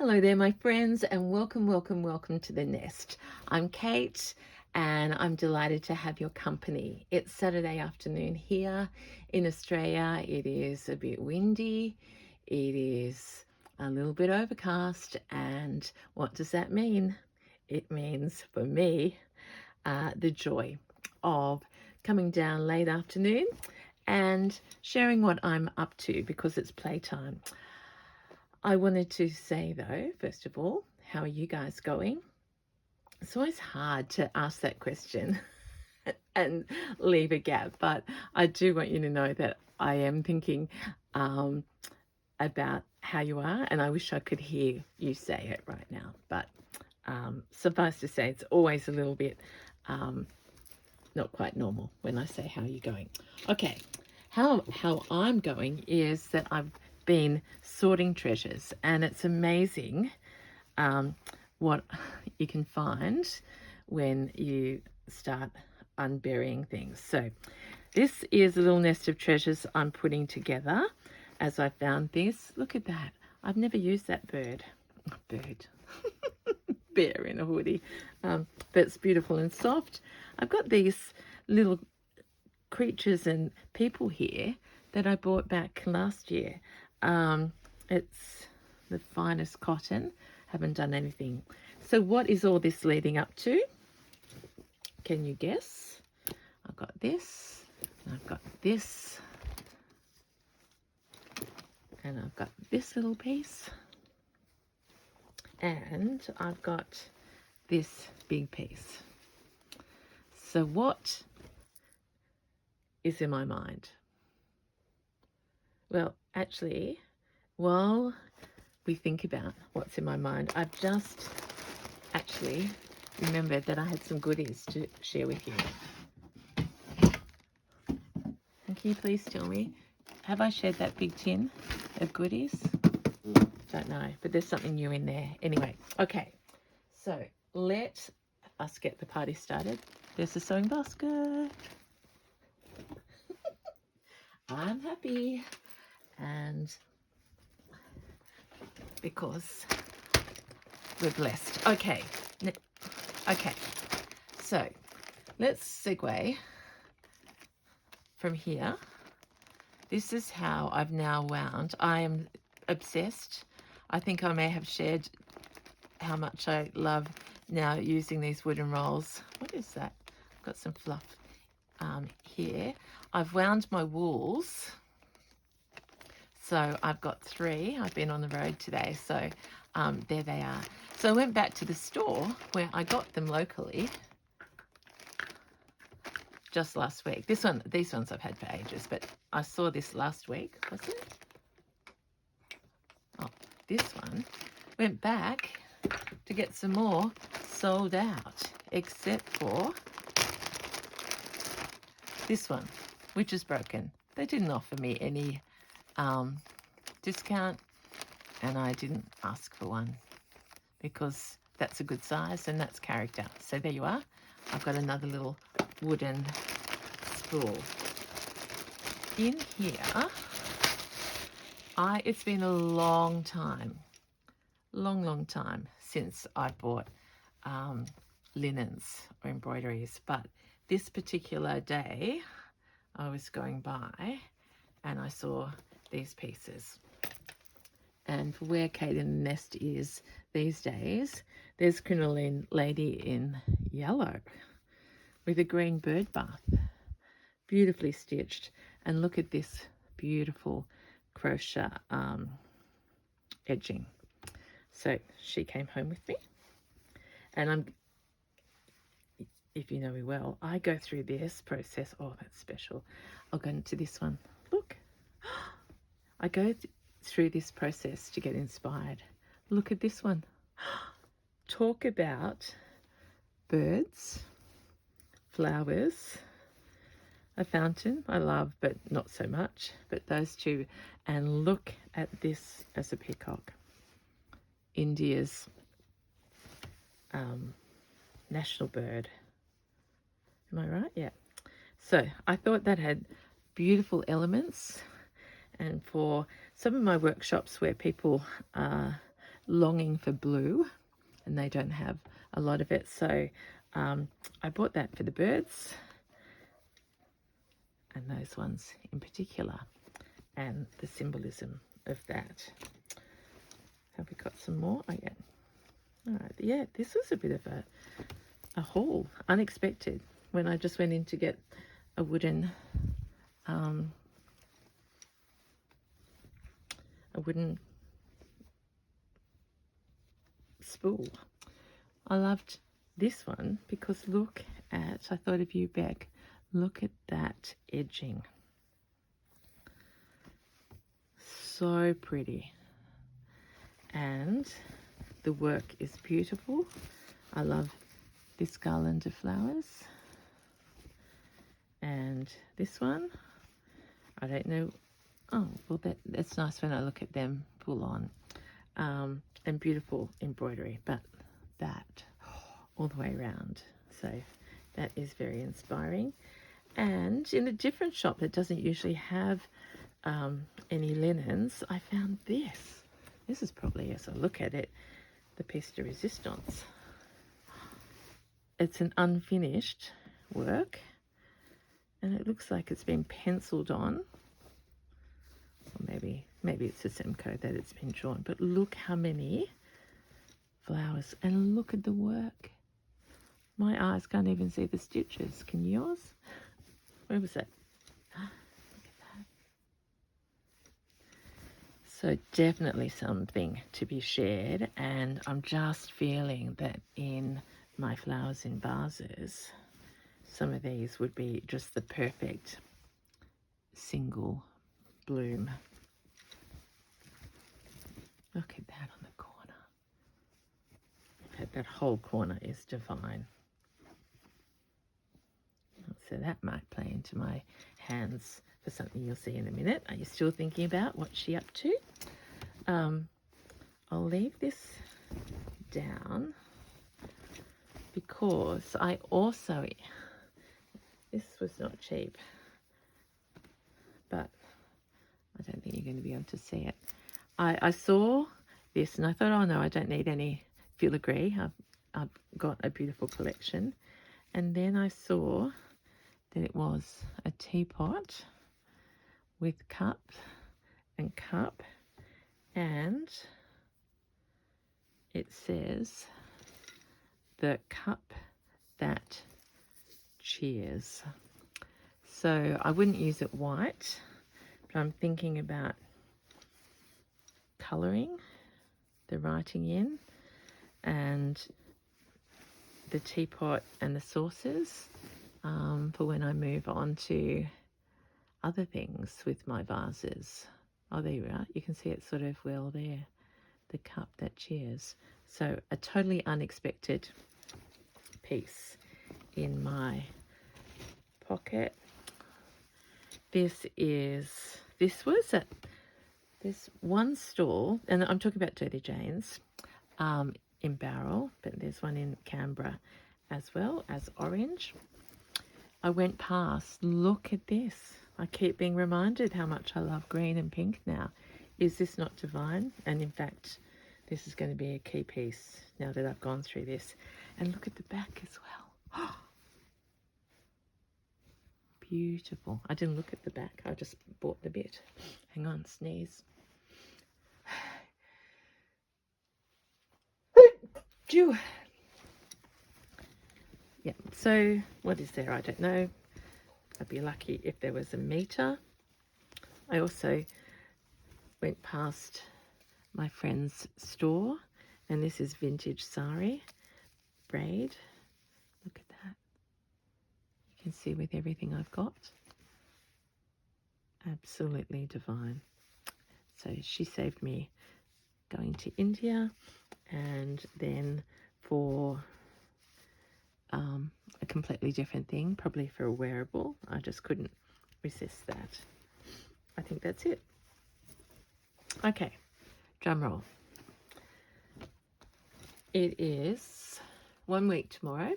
Hello there, my friends, and welcome to the nest. I'm Kate, and I'm delighted to have your company. It's Saturday afternoon here in Australia. It is a bit windy, it is a little bit overcast, and what does that mean? It means, for me, the joy of coming down late afternoon and sharing what I'm up to because it's playtime. I wanted to say, though, first of all, how are you guys going? It's always hard to ask that question and leave a gap, but I do want you to know that I am thinking about how you are, and I wish I could hear you say it right now. But suffice to say, it's always a little bit not quite normal when I say how you're going. Okay, how I'm going is that I've been sorting treasures, and it's amazing what you can find when you start unburying things. So this is a little nest of treasures I'm putting together as I found this. Look at that. I've never used that bird. Bear in a hoodie. But it's beautiful and soft. I've got these little creatures and people here that I bought back last year. It's the finest cotton. Haven't done anything. So what is all this leading up to? Can you guess? I've got this, and I've got this, and I've got this little piece, and I've got this big piece. So what is in my mind? Well, actually, while we think about what's in my mind, I've just actually remembered that I had some goodies to share with you. And can you please tell me, have I shared that big tin of goodies? Don't know, but there's something new in there. Anyway, okay, so let us get the party started. There's the sewing basket. I'm happy, and because we're blessed. Okay, so let's segue from here. This is how I've now wound. I am obsessed. I think I may have shared how much I love now using these wooden rolls. What is that? I've got some fluff here. I've wound my wools. So I've got 3. I've been on the road today, so there they are. So I went back to the store where I got them locally just last week. These ones I've had for ages, but I saw this last week, was it? Oh, this one. Went back to get some more, sold out, except for this one, which is broken. They didn't offer me any discount, and I didn't ask for one because that's a good size and that's character. So there you are. I've got another little wooden spool. In here, it's been a long time since I bought linens or embroideries, but this particular day I was going by and I saw these pieces. And for where Kate in the nest is these days, there's crinoline lady in yellow with a green bird bath, beautifully stitched. And look at this beautiful crochet edging. So she came home with me, and if you know me well, I go through this process. Oh, that's special. I'll go into this one. Look, I go through this process to get inspired. Look at this one. Talk about birds, flowers, a fountain I love, but not so much, but those two. And look at this as a peacock. India's national bird. Am I right? Yeah. So I thought that had beautiful elements, and for some of my workshops where people longing for blue, and they don't have a lot of it. So I bought that for the birds, and those ones in particular, and the symbolism of that. Have we got some more? Oh, yeah. All right. Yeah, this was a bit of a haul, unexpected, when I just went in to get a wooden spool. I loved this one because look at, I thought of you, Beck, look at that edging. So pretty. And the work is beautiful. I love this garland of flowers. And this one, I don't know. Oh, well, that's nice when I look at them full on. And beautiful embroidery, but that all the way around. So that is very inspiring. And in a different shop that doesn't usually have any linens, I found this. This is probably, as I look at it, the piece de resistance. It's an unfinished work, and it looks like it's been penciled on. Or maybe it's a Semco that it's been drawn, but look how many flowers, and look at the work. My eyes can't even see the stitches. Can yours? Where was that? Look at that. So definitely something to be shared, and I'm just feeling that in my flowers in vases, some of these would be just the perfect single bloom. Look at that on the corner. That whole corner is divine. So that might play into my hands for something you'll see in a minute. Are you still thinking about what's she up to? I'll leave this down because I also, this was not cheap, but I don't think you're going to be able to see it. I saw this and I thought, oh no, I don't need any filigree. I've got a beautiful collection. And then I saw that it was a teapot with cup, and it says the cup that cheers. So I wouldn't use it white, but I'm thinking about colouring the writing in, and the teapot and the saucers for when I move on to other things with my vases. Oh, there you are. You can see it sort of well there, the cup that cheers. So a totally unexpected piece in my pocket. This was at this one stall, and I'm talking about Dirty Jane's in Barrel, but there's one in Canberra as well as Orange. I went past, look at this. I keep being reminded how much I love green and pink now. Is this not divine? And in fact, this is going to be a key piece now that I've gone through this. And look at the back as well. Beautiful. I didn't look at the back. I just bought the bit. Hang on, sneeze. Phew. Yeah, so what is there? I don't know. I'd be lucky if there was a meter. I also went past my friend's store, and this is vintage sari braid. Look at that. You can see with everything I've got. Absolutely divine. So she saved me going to India, and then for a completely different thing, probably for a wearable. I just couldn't resist that. I think that's it. Okay, drum roll. It is 1 week tomorrow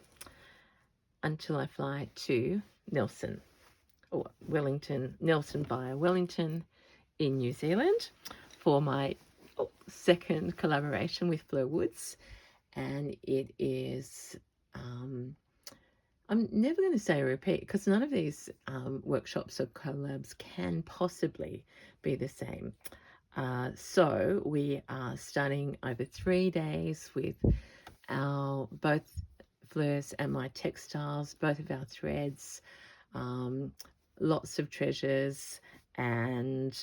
until I fly to Nelson via Wellington in New Zealand for my second collaboration with Fleur Woods, and it is, I'm never going to say a repeat because none of these workshops or collabs can possibly be the same. So we are starting over 3 days with our both Fleur's and my textiles, both of our threads, lots of treasures, and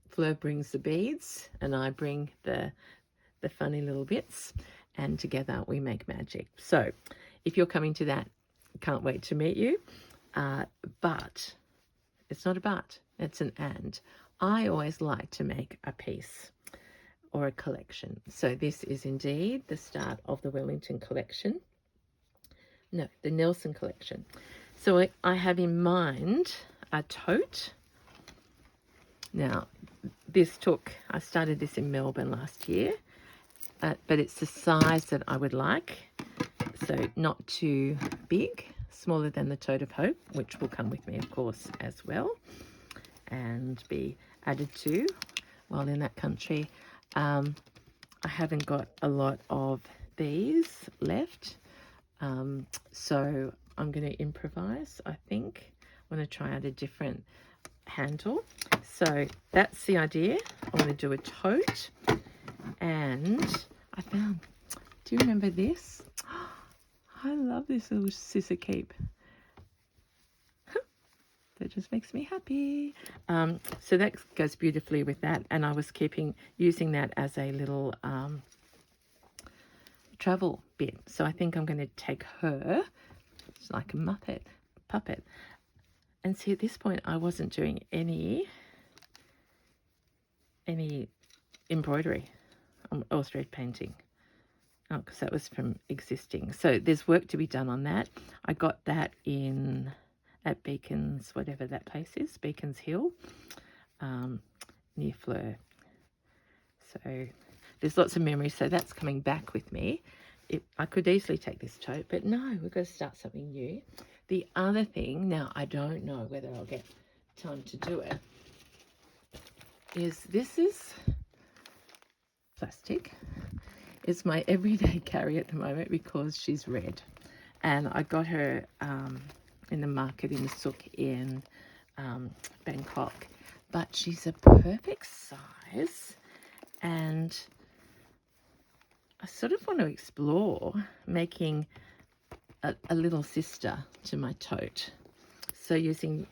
Fleur brings the beads and I bring the funny little bits, and together we make magic. So if you're coming to that, can't wait to meet you. But it's not a but, it's an and. I always like to make a piece or a collection. So this is indeed the start of the Wellington collection. No, the Nelson collection. So I have in mind a tote. Now, I started this in Melbourne last year, but it's the size that I would like. So not too big, smaller than the Tote of Hope, which will come with me, of course, as well, and be added to while in that country. I haven't got a lot of these left, so I'm going to improvise, I think. I'm going to try out a different handle. So that's the idea. I want to do a tote, and I found, do you remember this? I love this little scissor keep. That just makes me happy. So that goes beautifully with that, and I was using that as a little travel bit. So I think I'm going to take her, it's like a puppet. And see, at this point I wasn't doing any embroidery or thread painting. Oh, because that was from existing. So there's work to be done on that. I got that at Beacons, whatever that place is, Beacons Hill, near Fleur. So there's lots of memories. So that's coming back with me. I could easily take this tote, but no, we've got to start something new. The other thing, now I don't know whether I'll get time to do it, is this is plastic. It's my everyday carry at the moment because she's red, and I got her in the market in the souk in Bangkok, but she's a perfect size, and I sort of want to explore making a little sister to my tote. So using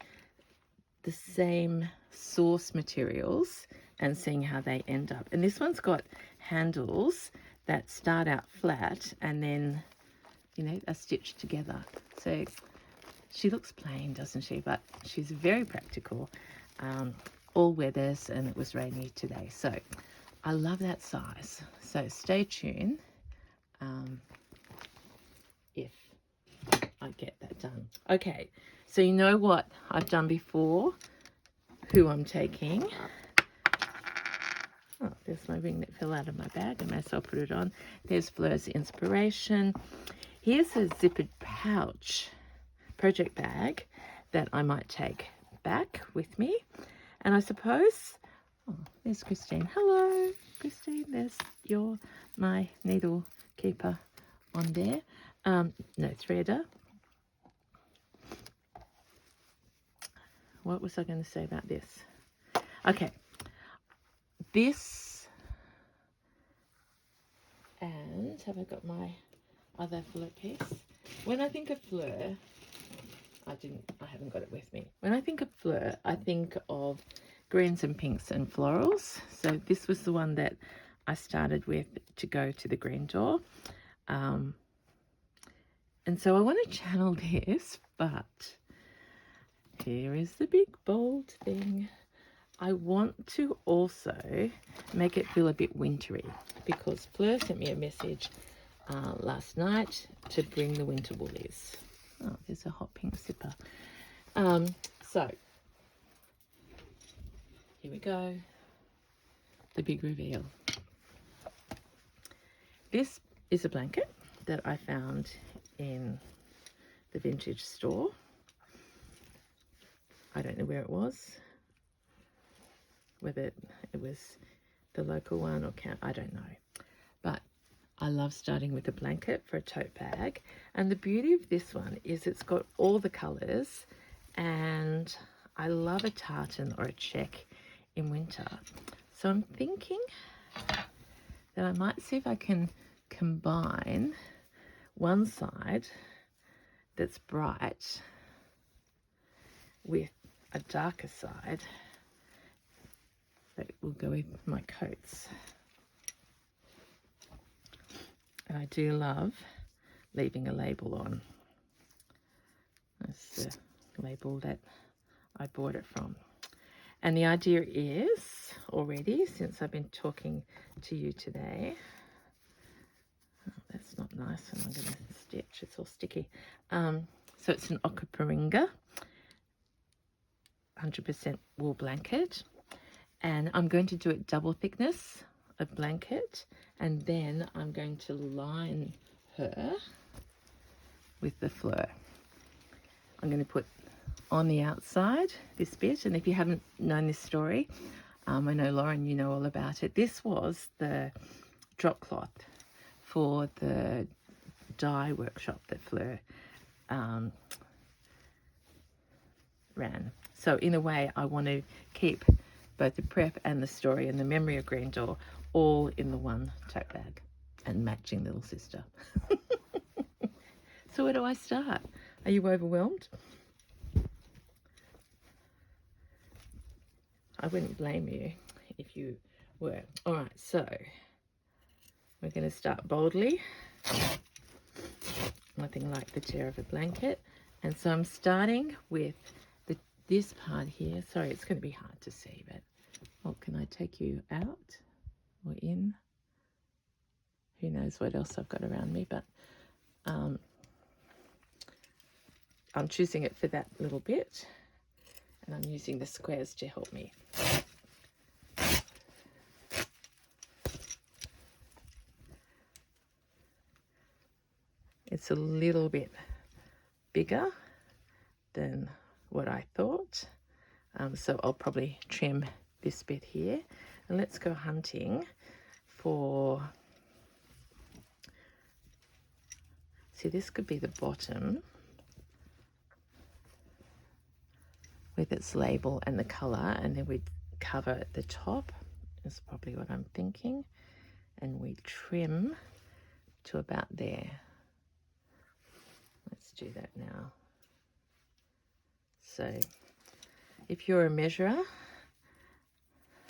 the same source materials and seeing how they end up. And this one's got handles that start out flat and then, you know, are stitched together. So she looks plain, doesn't she? But she's very practical. All weathers, and it was rainy today. So I love that size. So stay tuned if I get that done. Okay, so you know what I've done before, who I'm taking. Oh, there's my ring that fell out of my bag. I may as well put it on. There's Fleur's inspiration. Here's a zippered pouch project bag that I might take back with me. And I suppose, oh, there's Christine. Hello, Christine. There's my needle keeper on there. No, threader. What was I going to say about this? Okay. This, and have I got my other Fleur piece? When I think of Fleur, I haven't got it with me. When I think of Fleur, I think of greens and pinks and florals. So this was the one that I started with to go to the green door. And so I want to channel this, but here is the big bold thing. I want to also make it feel a bit wintry because Fleur sent me a message last night to bring the winter woolies. Oh, there's a hot pink zipper. So here we go. The big reveal. This is a blanket that I found in the vintage store. I don't know where it was, whether it was the local one, or I don't know. But I love starting with a blanket for a tote bag. And the beauty of this one is it's got all the colours, and I love a tartan or a check in winter. So I'm thinking that I might see if I can combine one side that's bright with a darker side that will go with my coats. And I do love leaving a label on. That's the label that I bought it from. And the idea is, already, since I've been talking to you today, oh, that's not nice, and I'm going to stitch, it's all sticky. So it's an Okaparinga, 100% wool blanket, and I'm going to do it double thickness of blanket, and then I'm going to line her with the Fleur. I'm going to put on the outside this bit, and if you haven't known this story, I know Lauren, you know all about it. This was the drop cloth for the dye workshop that Fleur ran. So in a way, I want to keep both the prep and the story and the memory of Green Door all in the one tote bag, and matching little sister. So where do I start? Are you overwhelmed? I wouldn't blame you if you were. All right, so we're going to start boldly. Nothing like the tear of a blanket. And so I'm starting with this part here. Sorry, it's going to be hard to see, but can I take you out or in? Who knows what else I've got around me, but I'm choosing it for that little bit, and I'm using the squares to help me. It's a little bit bigger than what I thought, so I'll probably trim this bit here, and let's go hunting for, see, this could be the bottom with its label and the colour, and then we cover at the top, is probably what I'm thinking, and we trim to about there. Let's do that now. So if you're a measurer,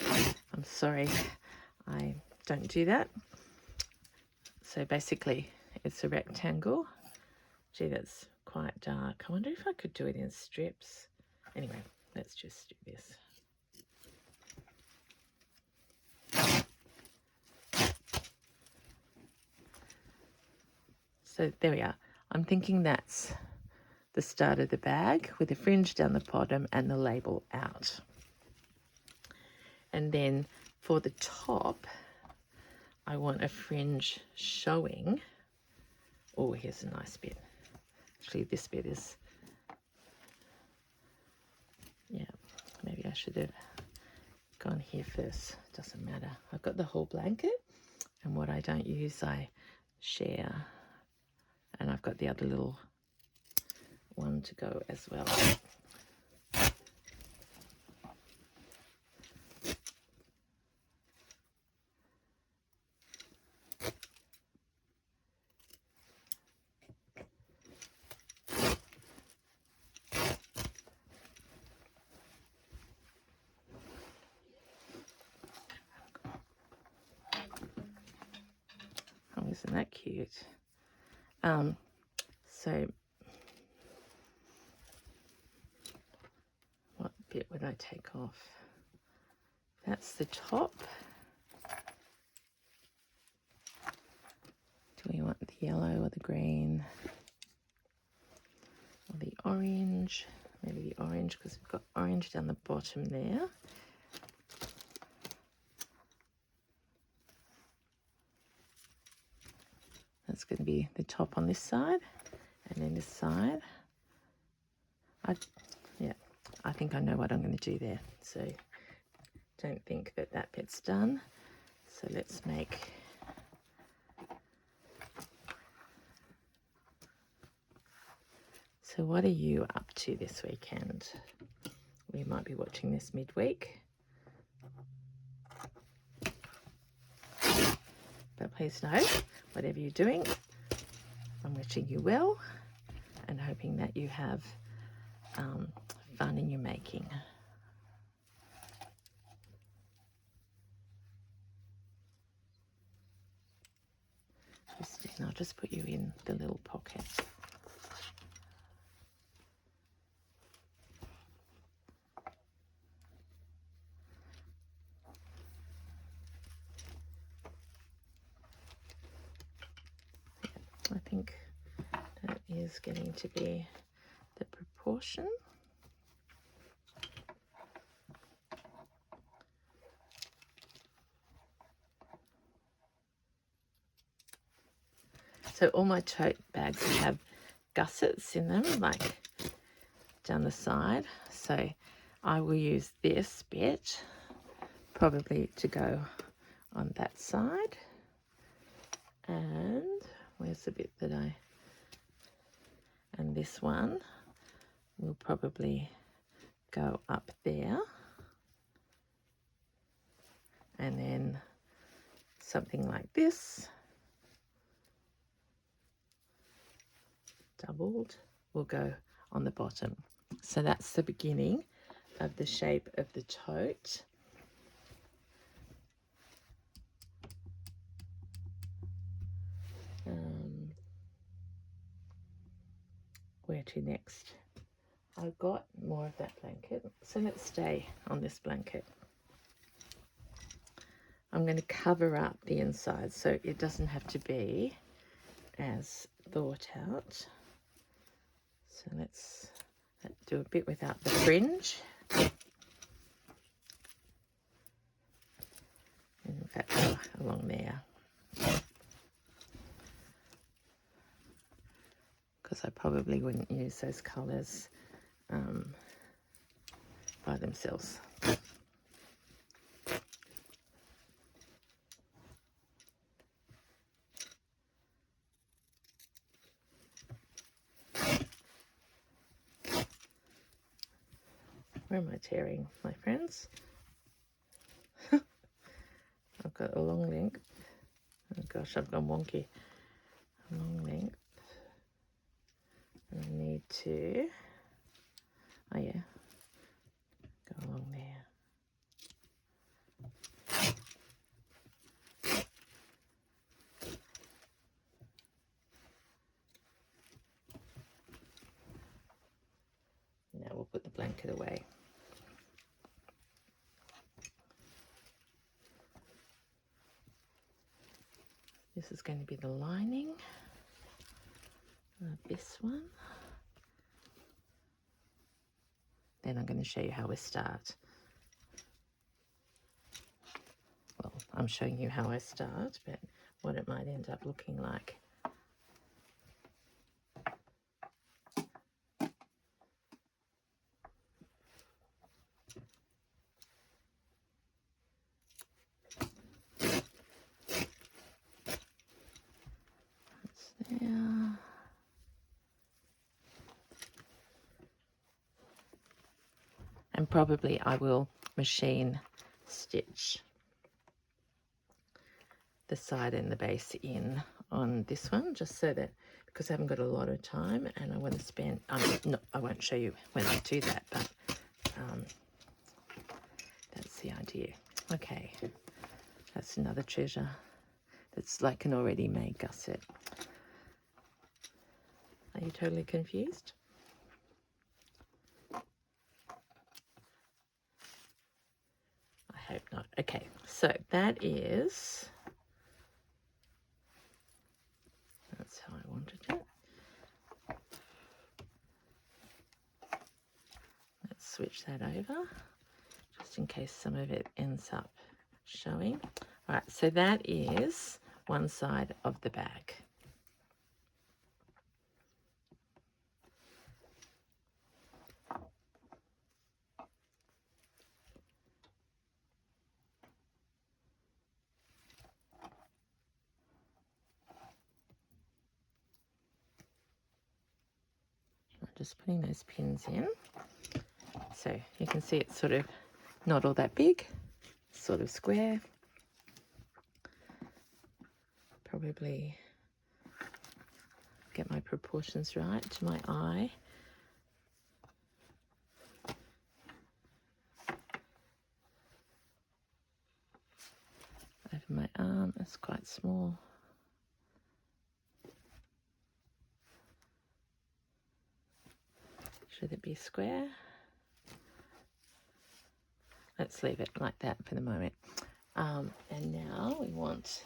I'm sorry, I don't do that. So basically it's a rectangle. Gee, that's quite dark. I wonder if I could do it in strips. Anyway, let's just do this. So there we are. I'm thinking that's the start of the bag with the fringe down the bottom and the label out. And then for the top, I want a fringe showing. Oh, here's a nice bit. Actually, this bit is, yeah, maybe I should have gone here first. Doesn't matter. I've got the whole blanket, and what I don't use, I share. And I've got the other little one to go as well. Oh, isn't that cute? So what bit would I take off? That's the top. Do we want the yellow or the green or the orange? Maybe the orange, because we've got orange down the bottom there. That's going to be the top on this side, and then this side. I think I know what I'm going to do there. So don't think that that bit's done. So let's make So what are you up to this weekend? We might be watching this midweek. But please know, whatever you're doing, I'm wishing you well and hoping that you have fun in your making. Christine, I'll just put you in the little pocket. I think that is getting to be the proportion. So all my tote bags have gussets in them, like down the side. So I will use this bit probably to go on that side. And where's the bit that and this one will probably go up there. And then something like this, doubled, will go on the bottom. So that's the beginning of the shape of the tote. Where to next? I've got more of that blanket, so let's stay on this blanket. I'm going to cover up the inside so it doesn't have to be as thought out. So let's do a bit without the fringe. In fact, along there. Because I probably wouldn't use those colours by themselves. Where am I tearing, my friends? I've got a long length. Oh gosh, I've gone wonky. A long length. And I need to, oh yeah, go along there. Now we'll put the blanket away. This is going to be the lining of this one. Then I'm going to show you how we start. Well, I'm showing you how I start, but what it might end up looking like. That's there. And probably I will machine stitch the side and the base in on this one, just so that, because I haven't got a lot of time and I want to spend, no, I won't show you when I do that, but that's the idea. Okay, that's another treasure that's like an already made gusset. Are you totally confused? I hope not. Okay, so that's how I wanted it. Let's switch that over, just in case some of it ends up showing. All right, so that is one side of the bag. just putting those pins in. So you can see it's sort of not all that big, sort of square. Probably get my proportions right to my eye. Over my arm, it's quite small. Should it be square? Let's leave it like that for the moment. And now we want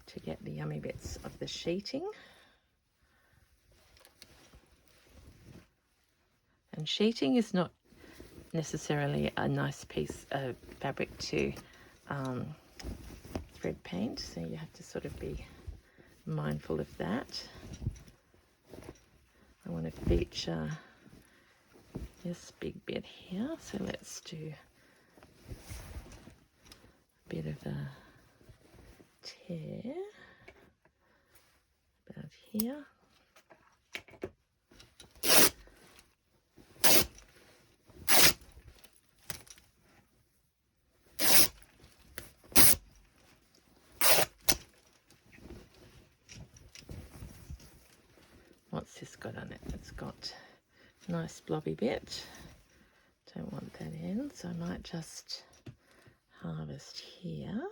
to get the yummy bits of the sheeting. And sheeting is not necessarily a nice piece of fabric to thread paint, so you have to sort of be mindful of that. I want to feature this big bit here, so let's do a bit of a tear about here. What's this got on it? It's got a nice blobby bit. Don't want that in, so I might just harvest here.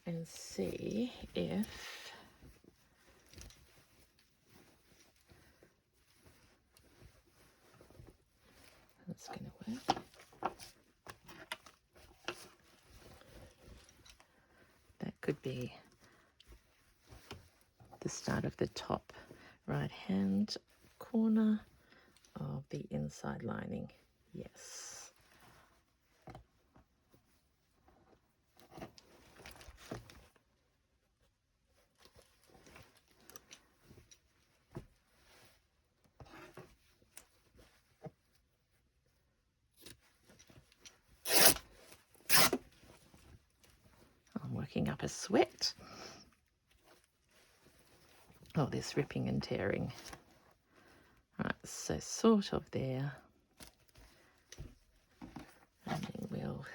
And see if that's going to work. That could be the start of the top right hand corner of the inside lining. Yes. I'm working up a sweat. Oh, there's ripping and tearing. Right, so sort of there. And then we'll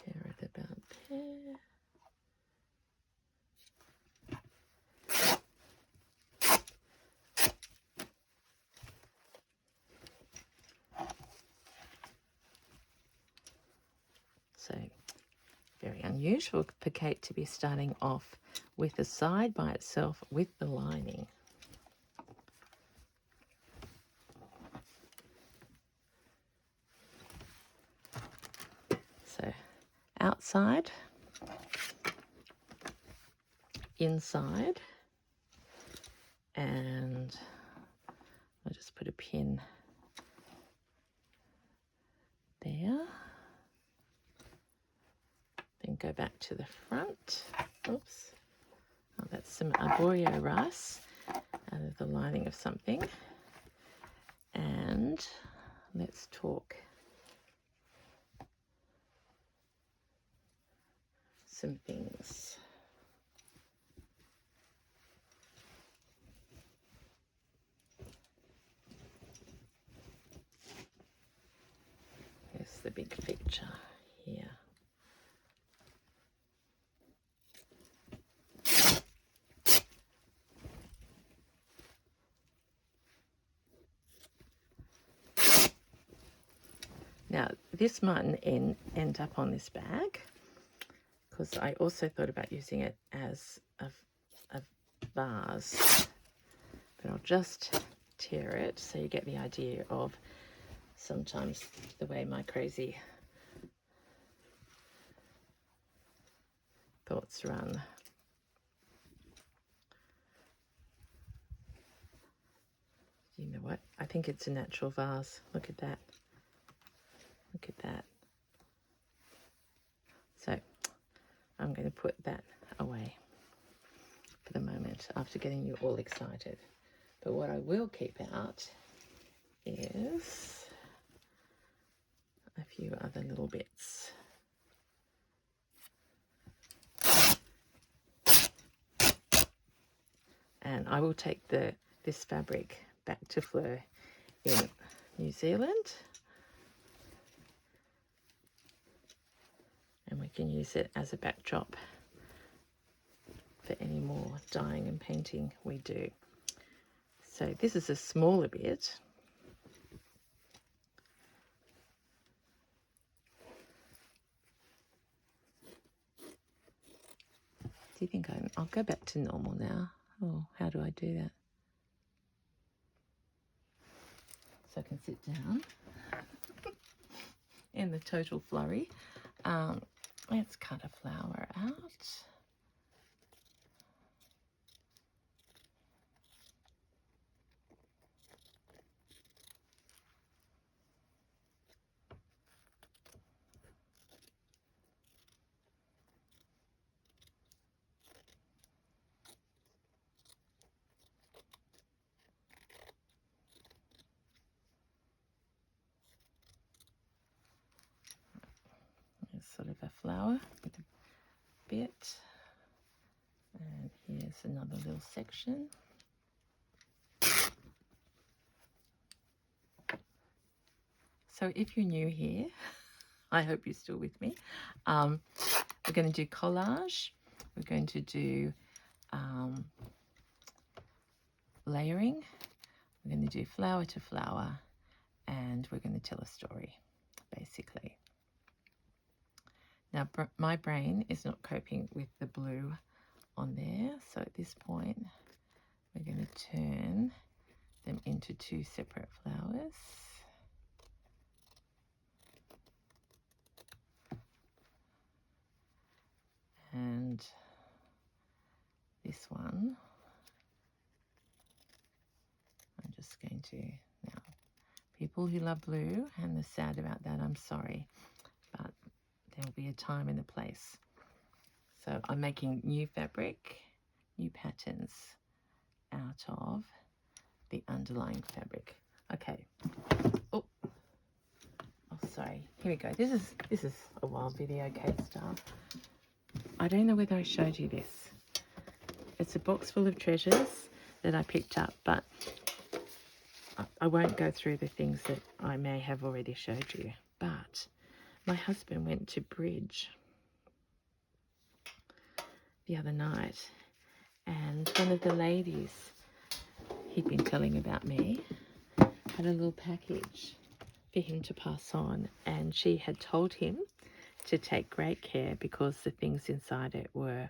tear it about there. So very unusual for Kate to be starting off with a side by itself with the lining. So outside, inside, and I'll just put a pin there. Then go back to the front. Oops. Oh, that's some arborio rice out of the lining of something. And let's talk some things. Here's the big feature here. Now, this mightn't end up on this bag, because I also thought about using it as a vase, but I'll just tear it so you get the idea of sometimes the way my crazy thoughts run. You know what? I think it's a natural vase. Look at that. Look at that. So I'm going to put that away for the moment after getting you all excited. But what I will keep out is a few other little bits. And I will take this fabric back to Fleur in New Zealand, and we can use it as a backdrop for any more dyeing and painting we do. So this is a smaller bit. Do you think I'll go back to normal now? Oh, how do I do that? So I can sit down in the total flurry. Let's cut a flower out. Sort of a flower with a bit, and here's another little section. So if you're new here, I hope you're still with me. We're going to do collage, we're going to do layering, we're going to do flower to flower, and we're going to tell a story, basically. Now, my brain is not coping with the blue on there, so at this point, we're going to turn them into two separate flowers. And this one, I'm just going to, now, people who love blue and are sad about that, I'm sorry, but there'll be a time and a place. So I'm making new fabric, new patterns out of the underlying fabric. Okay. Oh, sorry. Here we go. This is a wild video, Kate Star. I don't know whether I showed you this. It's a box full of treasures that I picked up, but I won't go through the things that I may have already showed you. But my husband went to bridge the other night, and one of the ladies he'd been telling about me had a little package for him to pass on, and she had told him to take great care because the things inside it were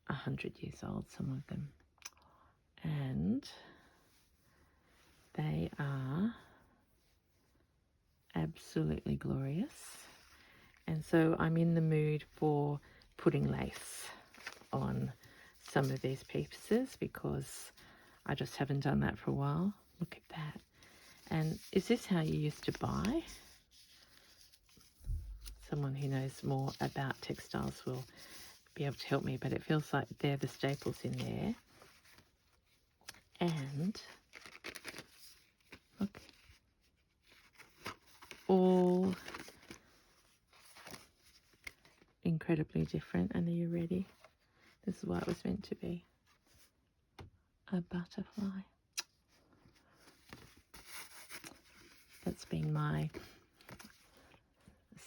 100 years old, some of them, and they are absolutely glorious. And so I'm in the mood for putting lace on some of these pieces because I just haven't done that for a while. Look at that. And is this how you used to buy? Someone who knows more about textiles will be able to help me, but it feels like they're the staples in there. And look, all incredibly different. And are you ready? This is what it was meant to be. A butterfly. That's been my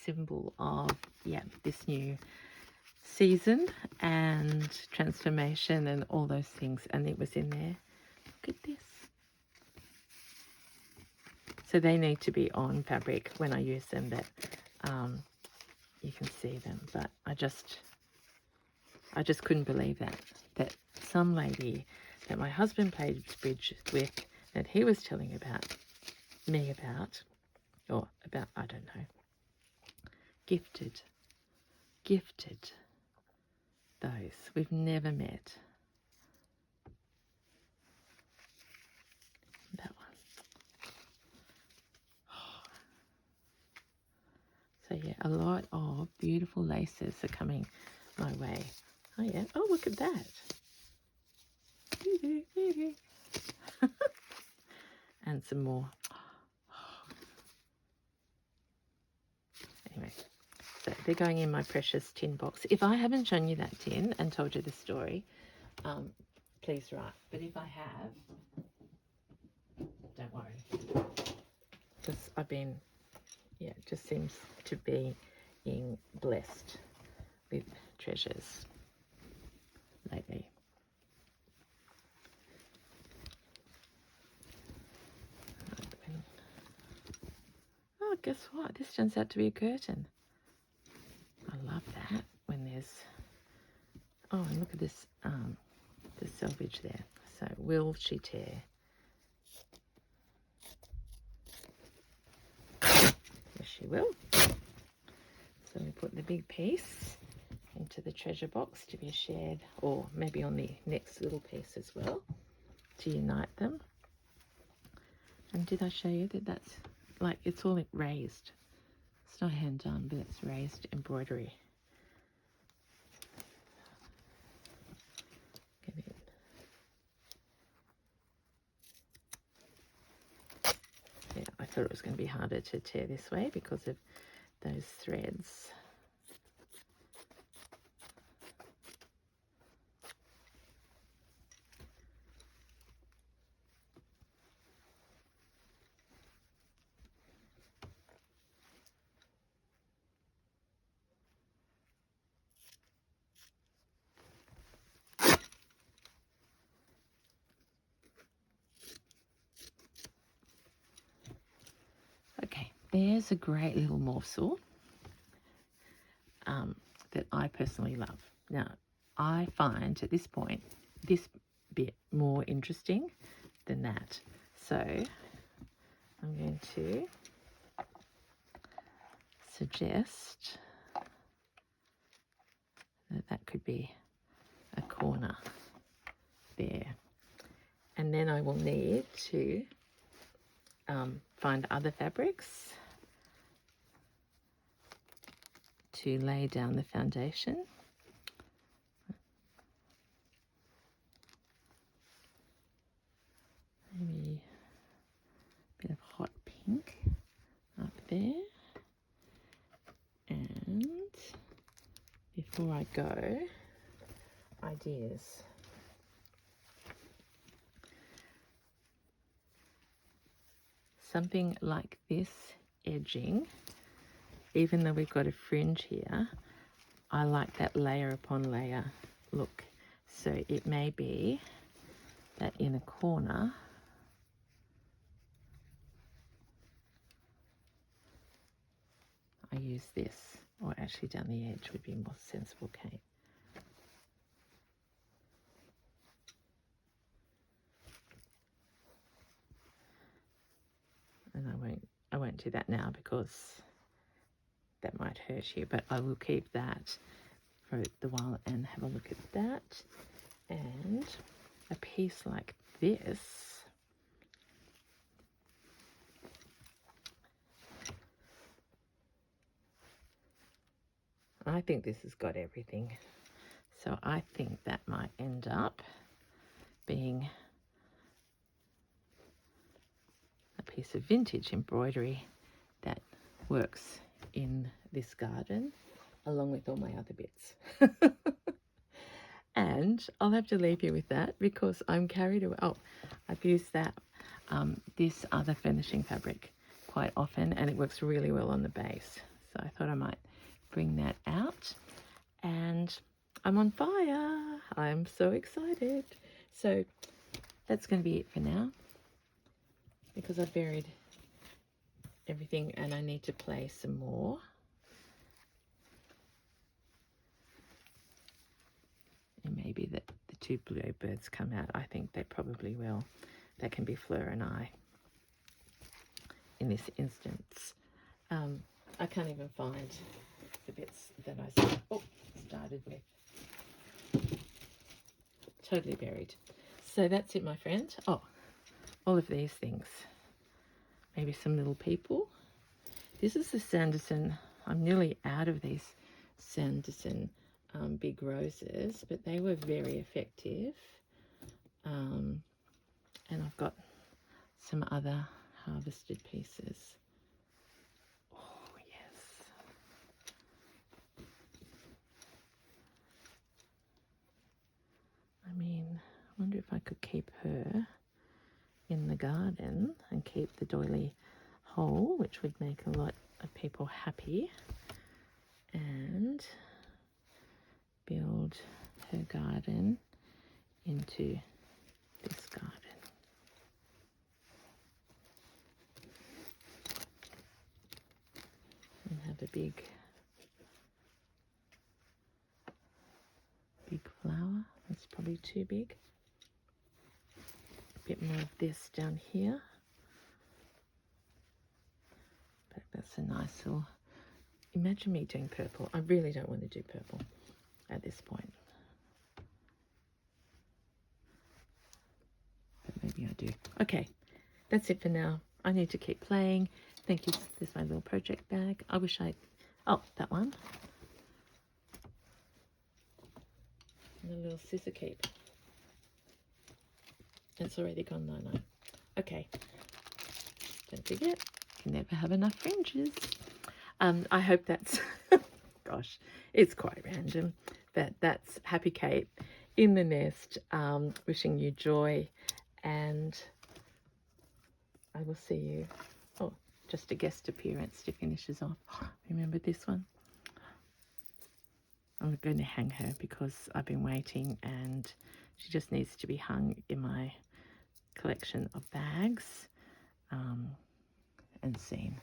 symbol of, this new season and transformation and all those things. And it was in there. Look at this. So they need to be on fabric when I use them, that you can see them. But I just couldn't believe that some lady that my husband played bridge with, that he was telling me about, I don't know, gifted those. We've never met. That one. So yeah, a lot of beautiful laces are coming my way. Oh yeah, oh look at that. And find some more. Anyway, so they're going in my precious tin box. If I haven't shown you that tin and told you the story, please write. But if I have, don't worry. Because I've been, yeah, it just seems to be being blessed with treasures lately. Oh, guess what? This turns out to be a curtain. I love that when there's... Oh, and look at this, the selvage there. So, will she tear? Yes, she will. So we put the big piece into the treasure box to be shared, or maybe on the next little piece as well, to unite them. And did I show you that that's, like, it's all raised. It's not hand done, but it's raised embroidery. Get in. Yeah, I thought it was going to be harder to tear this way because of those threads. Okay, there's a great little morsel that I personally love. Now, I find at this point this bit more interesting than that. So I'm going to suggest that that could be a corner there. And then I will need to find other fabrics to lay down the foundation. Maybe a bit of hot pink up there. And before I go, ideas. Something like this edging, even though we've got a fringe here, I like that layer upon layer look. So it may be that in a corner, I use this, or actually down the edge would be more sensible, Kate. And I won't do that now because that might hurt you, but I will keep that for the while and have a look at that. And a piece like this, I think this has got everything. So I think that might end up being a piece of vintage embroidery that works in this garden along with all my other bits. And I'll have to leave you with that because I'm carried away. Oh, I've used that this other furnishing fabric quite often, and it works really well on the base. So I thought I might bring that out. And I'm on fire. I'm so excited. So that's going to be it for now because I've buried everything and I need to play some more. And maybe that the two bluebirds come out. I think they probably will. That can be Fleur and I in this instance. I can't even find the bits that I started with. Totally buried. So that's it, my friend. Oh, all of these things. Maybe some little people. This is the Sanderson. I'm nearly out of these Sanderson big roses, but they were very effective. And I've got some other harvested pieces. Oh, yes. I mean, I wonder if I could keep her in the garden and keep the doily whole, which would make a lot of people happy, and build her garden into this garden. And have a big flower. That's probably too big. A bit more of this down here. But that's a nice little... Imagine me doing purple. I really don't want to do purple at this point. But maybe I do. Okay, that's it for now. I need to keep playing. Thank you. There's my little project bag. I wish I... Oh, that one. And a little scissor keep. It's already gone 9-9. Okay. Don't forget, you can never have enough fringes. I hope that's... Gosh, it's quite random. But that's Happy Kate in the nest. Wishing you joy. And I will see you... Oh, just a guest appearance to finish us off. Remember this one? I'm going to hang her because I've been waiting and she just needs to be hung in my collection of bags and seen.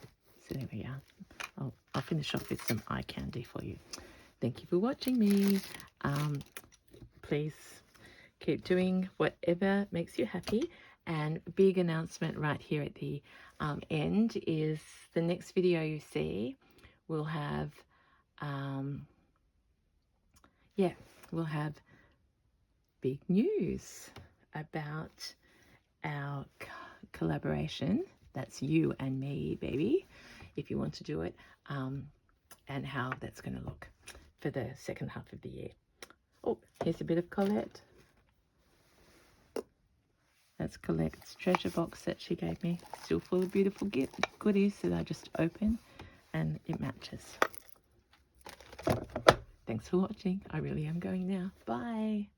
So there we are. I'll finish off with some eye candy for you. Thank you for watching me. Please keep doing whatever makes you happy. And big announcement right here at the end is the next video you see will have... we'll have big news about our collaboration. That's you and me, baby, if you want to do it, and how that's going to look for the second half of the year. Oh, here's a bit of Colette. That's Colette's treasure box that she gave me. Still full of beautiful goodies that I just opened, and it matches. Thanks for watching. I really am going now. Bye.